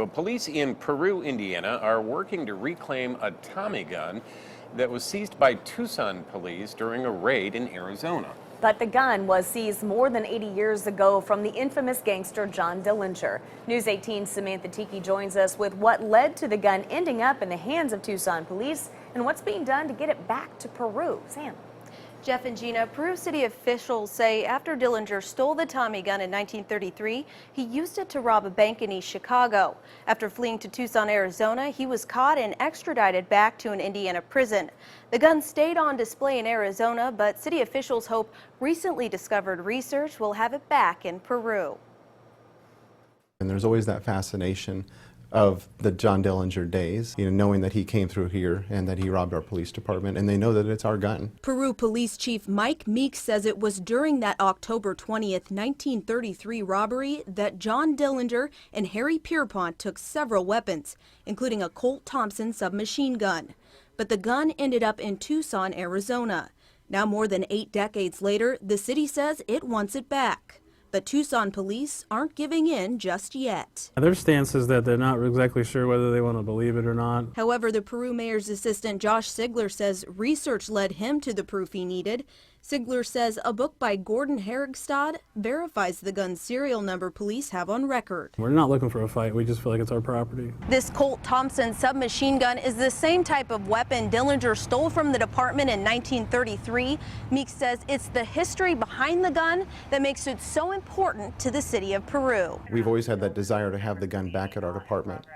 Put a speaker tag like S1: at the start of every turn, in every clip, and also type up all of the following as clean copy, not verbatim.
S1: you. Police in Peru, Indiana are working to reclaim a Tommy gun that was seized by Tucson police during a raid in Arizona.
S2: But the gun was seized more than 80 years ago from the infamous gangster John Dillinger. News 18's Samantha Tiki joins us with what led to the gun ending up in the hands of Tucson police and what's being done to get it back to Peru. Sam.
S3: Jeff and Gina, Peru city officials say after Dillinger stole the Tommy gun in 1933, he used it to rob a bank in East Chicago. After fleeing to Tucson, Arizona, he was caught and extradited back to an Indiana prison. The gun stayed on display in Arizona, but city officials hope recently discovered research will have it back in Peru.
S4: And there's always that fascination of the John Dillinger days, knowing that he came through here and that he robbed our police department, and they know that it's our gun.
S5: Peru Police Chief Mike Meeks says it was during that October 20th, 1933 robbery that John Dillinger and Harry Pierpont took several weapons, including a Colt Thompson submachine gun. But the gun ended up in Tucson, Arizona. Now, more than 8 decades later, the city says it wants it back. But Tucson police aren't giving in just yet.
S6: Their stance is that they're not exactly sure whether they want to believe it or not.
S5: However, the Peru mayor's assistant Josh Sigler says research led him to the proof he needed. Sigler says a book by Gordon Herigstad verifies the gun's serial number police have on record.
S6: We're not looking for a fight. We just feel like it's our property.
S3: This Colt Thompson submachine gun is the same type of weapon Dillinger stole from the department in 1933. Meeks says it's the history behind the gun that makes it so important to the city of Peru.
S4: We've always had that desire to have the gun back at our department.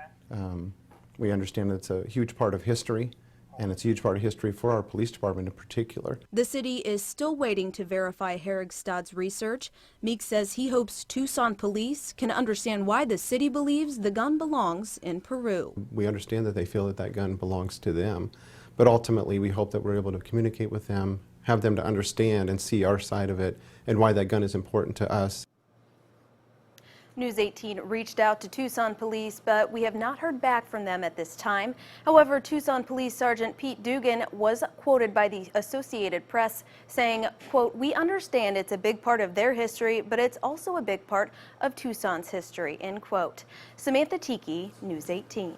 S4: We understand that it's a huge part of history, and it's a huge part of history for our police department in particular.
S5: The city is still waiting to verify Herigstad's research. Meeks says he hopes Tucson police can understand why the city believes the gun belongs in Peru.
S4: We understand that they feel that that gun belongs to them, but ultimately we hope that we're able to communicate with them, have them to understand and see our side of it and why that gun is important to us.
S3: News 18 reached out to Tucson police, but we have not heard back from them at this time. However, Tucson Police Sergeant Pete Dugan was quoted by the Associated Press saying, quote, "We understand it's a big part of their history, but it's also a big part of Tucson's history," end quote. Samantha Tiki, News 18.